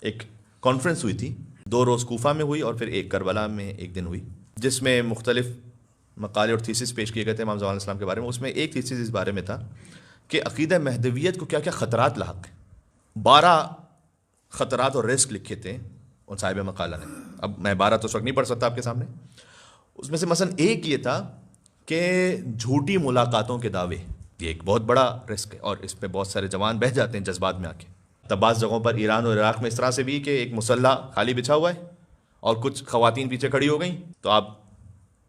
ایک کانفرنس ہوئی تھی، 2 روز کوفہ میں ہوئی اور پھر ایک کربلا میں ایک دن ہوئی، جس میں مختلف مقالے اور تھیسس پیش کیے گئے تھے امام زمان علیہ السلام کے بارے میں۔ اس میں ایک تھیسس اس بارے میں تھا کہ عقیدہ مہدویت کو کیا کیا خطرات لاحق ہیں۔ 12 خطرات اور رسک لکھے تھے ان صاحب مقالہ نے۔ اب میں 12 تو اس وقت نہیں پڑھ سکتا آپ کے سامنے۔ اس میں سے مثلا ایک یہ تھا کہ جھوٹی ملاقاتوں کے دعوے، یہ ایک بہت بڑا رسک ہے اور اس پہ بہت سارے جوان بہہ جاتے ہیں جذبات میں آ کے۔ تب بعض جگہوں پر ایران اور عراق میں اس طرح سے بھی کہ ایک مسلح خالی بچھا ہوا ہے اور کچھ خواتین پیچھے کھڑی ہو گئیں، تو آپ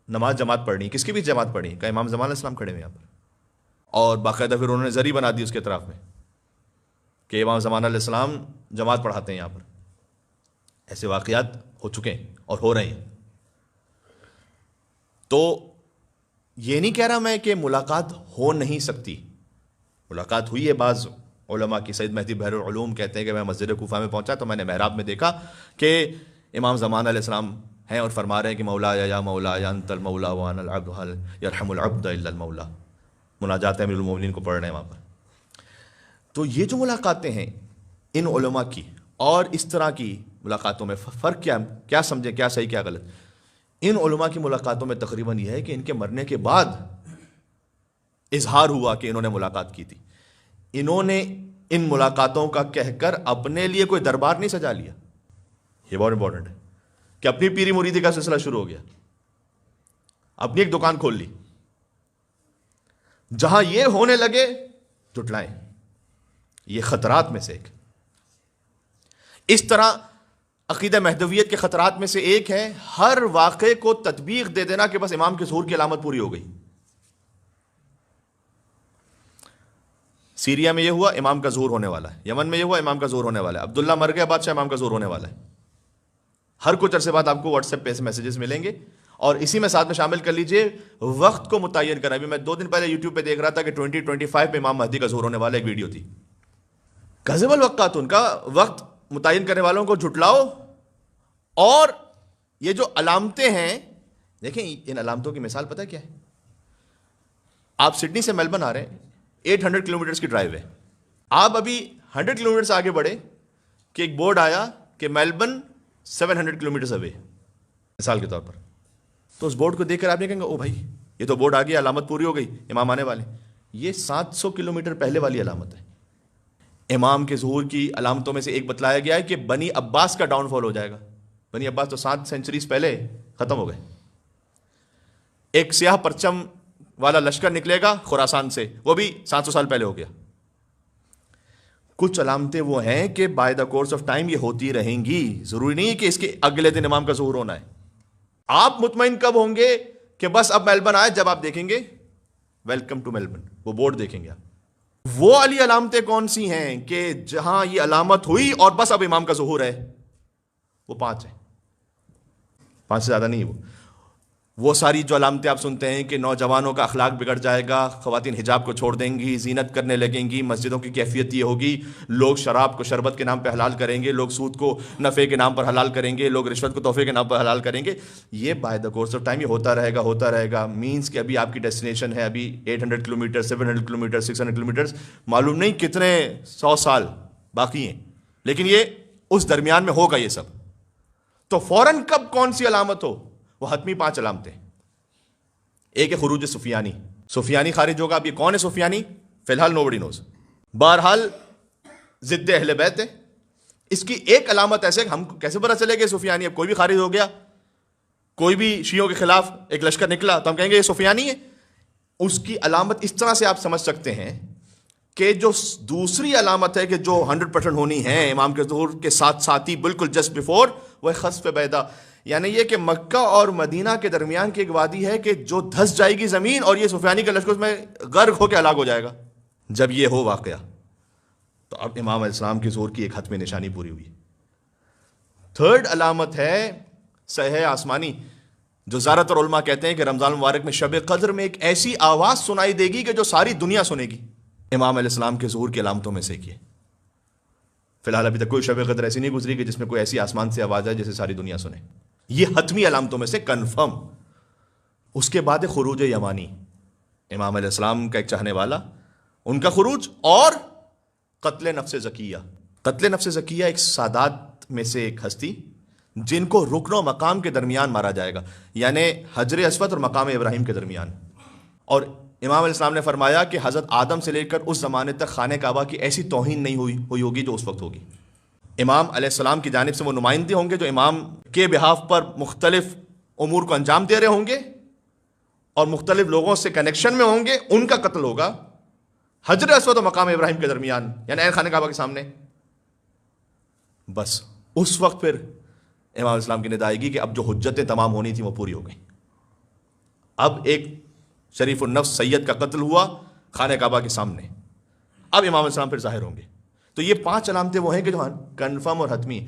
نماز جماعت پڑھنی، کس کی بھی جماعت پڑھنی کہ امام زمان علیہ السلام کھڑے ہوئے یہاں پر، اور باقاعدہ پھر انہوں نے زری بنا دی اس کے اطراف میں کہ امام زمان علیہ السلام جماعت پڑھاتے ہیں یہاں پر۔ ایسے واقعات ہو چکے ہیں اور ہو رہے ہیں۔ تو یہ نہیں کہہ رہا میں کہ ملاقات ہو نہیں سکتی، ملاقات ہوئی ہے بعض علماء کی۔ سید مہدی بحر العلوم کہتے ہیں کہ میں مسجد کوفہ میں پہنچا تو میں نے محراب میں دیکھا کہ امام زمان علیہ السلام ہیں اور فرما رہے ہیں کہ مولا یا مولا یا انت المولا وانا العبد هل يرحم العبد الا المولا، مناجات امیر المومنین کو پڑھ رہے ہیں وہاں پر۔ تو یہ جو ملاقاتیں ہیں ان علماء کی اور اس طرح کی ملاقاتوں میں فرق کیا سمجھیں، کیا صحیح کیا غلط؟ ان علماء کی ملاقاتوں میں تقریباً یہ ہے کہ ان کے مرنے کے بعد اظہار ہوا کہ انہوں نے ملاقات کی تھی۔ انہوں نے ان ملاقاتوں کا کہہ کر اپنے لیے کوئی دربار نہیں سجا لیا۔ یہ بہت امپورٹنٹ ہے کہ اپنی پیری مریدی کا سلسلہ شروع ہو گیا، اپنی ایک دکان کھول لی، جہاں یہ ہونے لگے جھٹلائیں۔ یہ خطرات میں سے ایک۔ اس طرح عقیدہ مہدویت کے خطرات میں سے ایک ہے ہر واقعے کو تطبیق دے دینا کہ بس امام کے ظہور کی علامت پوری ہو گئی۔ سیریا میں یہ ہوا، امام کا ظہور ہونے والا ہے۔ یمن میں یہ ہوا، امام کا ظہور ہونے والا ہے۔ عبداللہ مر گیا بادشاہ، امام کا ظہور ہونے والا ہے۔ ہر کچھ عرصے بعد آپ کو واٹس ایپ پہ میسیجز ملیں گے، اور اسی میں ساتھ میں شامل کر لیجئے وقت کو متعین کرنا۔ ابھی میں 2 دن پہلے یوٹیوب پہ دیکھ رہا تھا کہ 2025 پہ امام مہدی کا ظہور ہونے والا ایک ویڈیو تھی۔ کذب الوقات، ان کا وقت متعین کرنے والوں کو جھٹلاؤ۔ اور یہ جو علامتیں ہیں، دیکھیں ان علامتوں کی مثال پتہ کیا ہے؟ آپ سڈنی سے میلبرن آ رہے ہیں، 800 کلومیٹرز کی ڈرائیو ہے۔ آپ ابھی 100 کلومیٹرز آگے بڑھے کہ ایک بورڈ آیا کہ میلبرن 700 کلومیٹرز اوے، مثال کے طور پر۔ تو اس بورڈ کو دیکھ کر آپ نہیں کہیں گے او بھائی یہ تو بورڈ آ گیا، علامت پوری ہو گئی، امام آنے والے۔ یہ 700 کلومیٹر پہلے والی علامت ہے۔ امام کے ظہور کی علامتوں میں سے ایک بتلایا گیا ہے کہ بنی عباس کا ڈاؤن فال ہو جائے گا۔ بنی عباس تو 7 سینچریز پہلے ختم ہو گئے۔ ایک سیاہ پرچم والا لشکر نکلے گا خراسان سے، وہ بھی 700 سال پہلے ہو گیا۔ کچھ علامتیں وہ ہیں کہ by the course of time یہ ہوتی رہیں گی، ضروری نہیں ہے کہ اس کے اگلے دن امام کا ظہور ہونا ہے۔ آپ مطمئن کب ہوں گے کہ بس اب میلبرن آئے؟ جب آپ دیکھیں گے ویلکم ٹو میلبرن، وہ بورڈ دیکھیں گے آپ۔ وہ علی علامتیں کون سی ہیں کہ جہاں یہ علامت ہوئی اور بس اب امام کا ظہور ہے؟ وہ 5 ہیں، 5 سے زیادہ نہیں ہے۔ وہ ساری جو علامتیں آپ سنتے ہیں کہ نوجوانوں کا اخلاق بگڑ جائے گا، خواتین حجاب کو چھوڑ دیں گی، زینت کرنے لگیں گی، مسجدوں کی کیفیت یہ ہوگی، لوگ شراب کو شربت کے نام پہ حلال کریں گے، لوگ سود کو نفع کے نام پر حلال کریں گے، لوگ رشوت کو تحفے کے نام پر حلال کریں گے۔ یہ by the course of time یہ ہوتا رہے گا۔ مینس کہ ابھی آپ کی ڈیسٹینیشن ہے ابھی 800 کلومیٹر، 700 کلومیٹر، 600 کلومیٹر، معلوم نہیں کتنے 100 سال باقی ہیں، لیکن یہ اس درمیان میں ہوگا یہ سب۔ تو فوراً کب کون سی علامت ہو؟ وہ حتمی 5 علامتیں۔ ایک ہے خروج سفیانی، سفیانی خارج ہوگا۔ اب یہ کون ہے سفیانی؟ فی الحال نوبڈی نوز۔ بہرحال ضد اہل بیت ہے۔ اس کی ایک علامت ایسے کہ ہم کیسے پتہ چلے کہ سفیانی؟ اب کوئی بھی خارج ہو گیا، کوئی بھی شیعوں کے خلاف ایک لشکر نکلا تو ہم کہیں گے یہ سفیانی ہے۔ اس کی علامت اس طرح سے آپ سمجھ سکتے ہیں کہ جو دوسری علامت ہے کہ جو 100% ہونی ہے امام کے ظہور کے ساتھ ساتھ ہی بالکل جسٹ بیفور، وہ خسف بیدا، یعنی یہ کہ مکہ اور مدینہ کے درمیان کی ایک وادی ہے کہ جو دھس جائے گی زمین اور یہ سفیانی کا لشکر اس میں غرق ہو کے ہلاک ہو جائے گا۔ جب یہ ہو واقعہ تو اب امام علیہ السلام کے ظہور کی ایک حتمی نشانی پوری ہوئی۔ 3rd علامت ہے صحیح آسمانی، جو زیادہ تر علماء کہتے ہیں کہ رمضان المبارک میں شب قدر میں ایک ایسی آواز سنائی دے گی کہ جو ساری دنیا سنے گی۔ امام علیہ السلام کے ظہور کی علامتوں میں سے ایک یہ۔ فی الحال ابھی تک کوئی شب قدر ایسی نہیں گزری کہ جس میں کوئی ایسی آسمان سے آواز آئے جسے ساری دنیا سنے۔ یہ حتمی علامتوں میں سے کنفرم۔ اس کے بعد خروج یمانی، امام علیہ السلام کا ایک چاہنے والا، ان کا خروج، اور قتل نفس زکیہ۔ قتل نفس زکیہ ایک سادات میں سے ایک ہستی جن کو رکن و مقام کے درمیان مارا جائے گا، یعنی حجر اسود اور مقام ابراہیم کے درمیان. اور امام علیہ السلام نے فرمایا کہ حضرت آدم سے لے کر اس زمانے تک خانہ کعبہ کی ایسی توہین نہیں ہوئی ہوگی جو اس وقت ہوگی. امام علیہ السلام کی جانب سے وہ نمائندے ہوں گے جو امام کے بہاف پر مختلف امور کو انجام دے رہے ہوں گے اور مختلف لوگوں سے کنیکشن میں ہوں گے. ان کا قتل ہوگا حجر اسود و مقام ابراہیم کے درمیان، یعنی عین خانہ کعبہ کے سامنے. بس اس وقت پھر امام علیہ السلام کی ندا آئے گی کہ اب جو حجتیں تمام ہونی تھیں وہ پوری ہو گئیں. اب ایک شریف النفس سید کا قتل ہوا خانہ کعبہ کے سامنے. اب امام علیہ السلام پھر ظاہر ہوں گے. تو یہ 5 علامتیں وہ ہیں کہ جو کنفرم اور حتمی.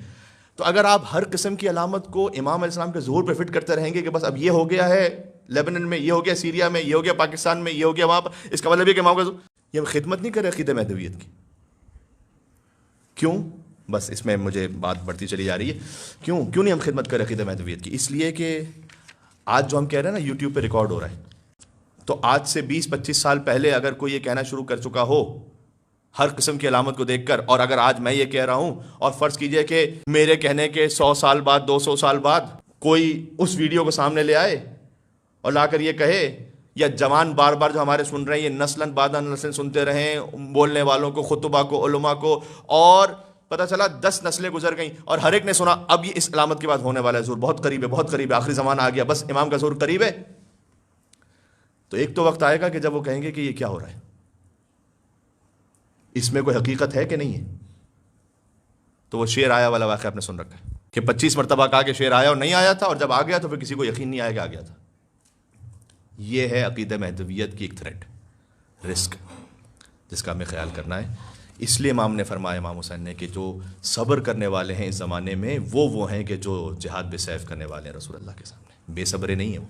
تو اگر آپ ہر قسم کی علامت کو امام علیہ السلام کے ظہور پہ فٹ کرتے رہیں گے کہ بس اب یہ ہو گیا ہے لیبنن میں، یہ ہو گیا سیریا میں، یہ ہو گیا پاکستان میں، یہ ہو گیا وہاں پر، اس کا مطلب یہ کہ امام کا یہ خدمت نہیں کرے عقیدہ مہدویت کی. کیوں؟ بس اس میں مجھے بات بڑھتی چلی جا رہی ہے. کیوں نہیں ہم خدمت کریں عقیدہ مہدویت کی؟ اس لیے کہ آج جو ہم کہہ رہے ہیں نا یوٹیوب پہ ریکارڈ ہو رہا ہے، تو آج سے 20-25 سال پہلے اگر کوئی یہ کہنا شروع کر چکا ہو ہر قسم کی علامت کو دیکھ کر، اور اگر آج میں یہ کہہ رہا ہوں اور فرض کیجئے کہ میرے کہنے کے 100 سال بعد 200 سال بعد کوئی اس ویڈیو کو سامنے لے آئے اور لا کر یہ کہے، یا جوان بار بار جو ہمارے سن رہے ہیں یہ نسلاً بعد نسلیں سنتے رہیں، بولنے والوں کو، خطبہ کو، علماء کو، اور پتہ چلا 10 نسلیں گزر گئیں اور ہر ایک نے سنا اب یہ اس علامت کے بعد ہونے والا ہے، ظہور بہت قریب ہے، بہت قریب ہے، آخری زمانہ آ گیا، بس امام کا ظہور قریب ہے. تو ایک تو وقت آئے گا کہ جب وہ کہیں گے کہ یہ کیا ہو رہا ہے، اس میں کوئی حقیقت ہے کہ نہیں ہے. تو وہ شیر آیا والا واقعہ آپ نے سن رکھا ہے کہ 25 مرتبہ کہا کہ شیر آیا اور نہیں آیا تھا، اور جب آ گیا تو پھر کسی کو یقین نہیں آیا کہ آ گیا تھا. یہ ہے عقیدہ مہدویت کی ایک تھریٹ، رسک، جس کا ہمیں خیال کرنا ہے. اس لیے امام نے فرمایا، امام حسین نے، کہ جو صبر کرنے والے ہیں اس زمانے میں وہ ہیں کہ جو جہاد بے سیف کرنے والے ہیں رسول اللہ کے سامنے. بے صبرے نہیں ہیں وہ.